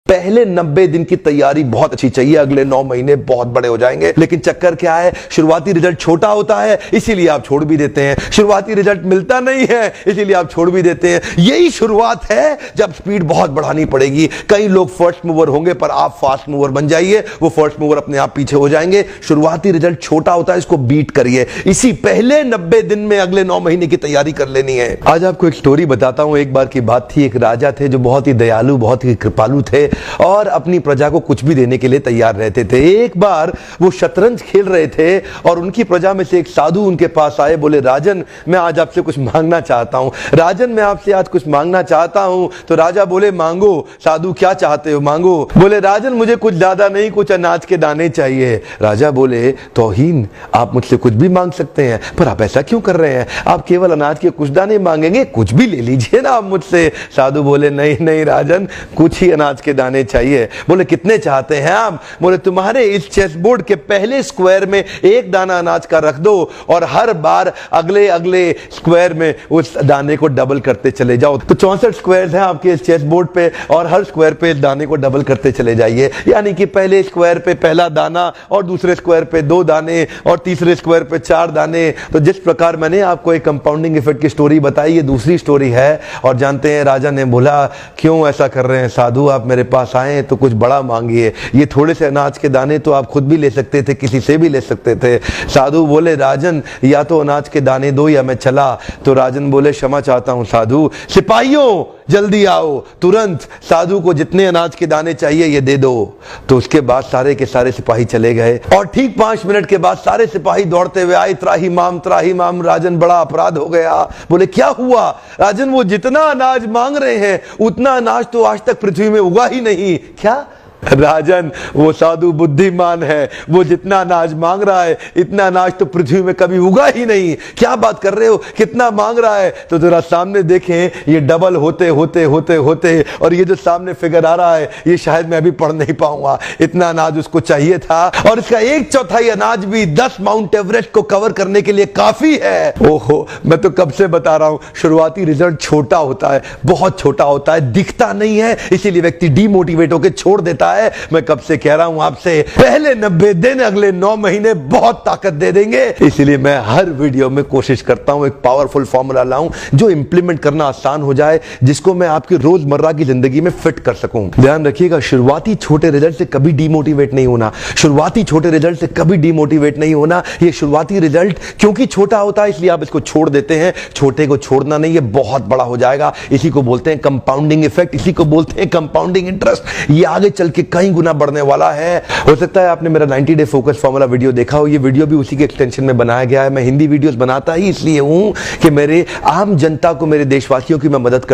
पहले 90 दिन की तैयारी बहुत अच्छी चाहिए, अगले 9 महीने बहुत बड़े हो जाएंगे। लेकिन चक्कर क्या है, शुरुआती रिजल्ट छोटा होता है, इसीलिए आप छोड़ भी देते हैं। शुरुआती रिजल्ट मिलता नहीं है, इसीलिए आप छोड़ भी देते हैं। यही शुरुआत है जब स्पीड बहुत बढ़ानी पड़ेगी। कई लोग फर्स्ट मूवर होंगे, पर आप फास्ट मूवर बन जाइए, वो फर्स्ट मूवर अपने आप पीछे हो जाएंगे। शुरुआती रिजल्ट छोटा होता है, इसको बीट करिए। इसी पहले 90 दिन में अगले 9 महीने की तैयारी कर लेनी है। आज आपको एक स्टोरी बताता हूं। एक बार की बात थी, एक राजा थे जो बहुत ही दयालु, बहुत ही कृपालु थे और अपनी प्रजा को कुछ भी देने के लिए तैयार रहते थे। एक बार वो शतरंज खेल रहे थे और उनकी प्रजा में से एक साधु उनके पास आए। बोले, राजन मैं आज आपसे कुछ मांगना चाहता हूं। राजन मैं आपसे आज कुछ मांगना चाहता हूं। तो राजा बोले, मांगो। साधु, क्या चाहते हो, मांगो। बोले, राजन मुझे कुछ ज्यादा नहीं, कुछ अनाज के दाने चाहिए। राजा बोले, तौहीन, आप मुझसे कुछ भी मांग सकते हैं, पर आप ऐसा क्यों कर रहे हैं? आप केवल अनाज के कुछ दाने मांगेंगे, कुछ भी ले लीजिए ना आप मुझसे। साधु बोले, नहीं नहीं राजन, कुछ ही अनाज के दाने चाहिए। बोले, कितने चाहते हैं आप? बोले, तुम्हारे इस चेस बोर्ड के पहले स्क्वायर में एक दाना अनाज का रख दो और हर बार अगले अगले स्क्वायर में उस दाने को डबल करते चले जाओ। तो 64 स्क्वायर हैं आपके इस चेस बोर्ड पे और हर स्क्वायर पे दाने को डबल करते चले जाइए। यानी कि पहले स्क्वायर पे पहला दाना और दूसरे स्क्वायर पे 2 दाने और तीसरे स्क्वायर पे 4 दाने। तो जिस प्रकार मैंने आपको एक कंपाउंडिंग इफेक्ट की स्टोरी बताई, ये दूसरी स्टोरी है। और जानते हैं, राजा ने बोला, क्यों ऐसा कर रहे हैं साधु, आप मेरे पास आए तो कुछ बड़ा मांगिए। ये थोड़े से अनाज के दाने तो आप खुद भी ले सकते थे, किसी से भी ले सकते थे। साधु बोले, राजन या तो अनाज के दाने दो या मैं चला। तो राजन बोले, क्षमा चाहता हूं साधु, सिपाहियों जल्दी आओ तुरंत, साधु को जितने अनाज के दाने चाहिए ये दे दो। तो उसके बाद सारे के सारे सिपाही चले गए और ठीक 5 मिनट के बाद सारे सिपाही दौड़ते हुए आए, त्राही माम। राजन, बड़ा अपराध हो गया। बोले, क्या हुआ? राजन, वो जितना अनाज मांग रहे हैं उतना अनाज तो आज तक पृथ्वी में उगा ही नहीं। क्या? राजन, वो साधु बुद्धिमान है, वो जितना अनाज मांग रहा है इतना अनाज तो पृथ्वी में कभी उगा ही नहीं। क्या बात कर रहे हो, कितना मांग रहा है? तो जरा सामने देखें, ये डबल होते होते होते होते और ये जो सामने फिगर आ रहा है ये शायद मैं अभी पढ़ नहीं पाऊंगा। इतना अनाज उसको चाहिए था और इसका 1/4 अनाज भी 10 माउंट एवरेस्ट को कवर करने के लिए काफी है। ओहो, मैं तो कब से बता रहा हूं, शुरुआती रिजल्ट छोटा होता है, बहुत छोटा होता है, दिखता नहीं है, इसीलिए व्यक्ति डीमोटिवेट होकर छोड़ देता है। मैं कब से कह रहा हूं आपसे, पहले 90 दिन अगले 9 महीने बहुत ताकत दे देंगे। इसलिए मैं हर वीडियो में कोशिश करता हूं एक पावरफुल फॉर्मूला लाऊं जो इंप्लीमेंट करना आसान हो जाए, जिसको मैं आपकी रोजमर्रा की जिंदगी में फिट कर सकूं। ध्यान रखिएगा, शुरुआती छोटे रिजल्ट से कभी डीमोटिवेट नहीं होना। शुरुआती छोटे रिजल्ट से कभी डीमोटिवेट नहीं होना। ये शुरुआती रिजल्ट क्योंकि छोटा होता है इसलिए आप इसको छोड़ देते हैं। छोटे को छोड़ना नहीं, ये बहुत बड़ा हो जाएगा। इसी को बोलते हैं कंपाउंडिंग इफेक्ट, इसी को बोलते हैं कंपाउंडिंग इंटरेस्ट। ये आगे चल के कई गुना बढ़ने वाला है। हो सकता है आपने मेरा 90 डे फोकस फॉर्मूला वीडियो देखा हो। ये वीडियो भी उसी के एक्सटेंशन में बनाया गया है। मैं हिंदी वीडियोस बनाता ही इसलिए हूं कि मेरे आम जनता को, मेरे देशवासियों की मैं मदद कर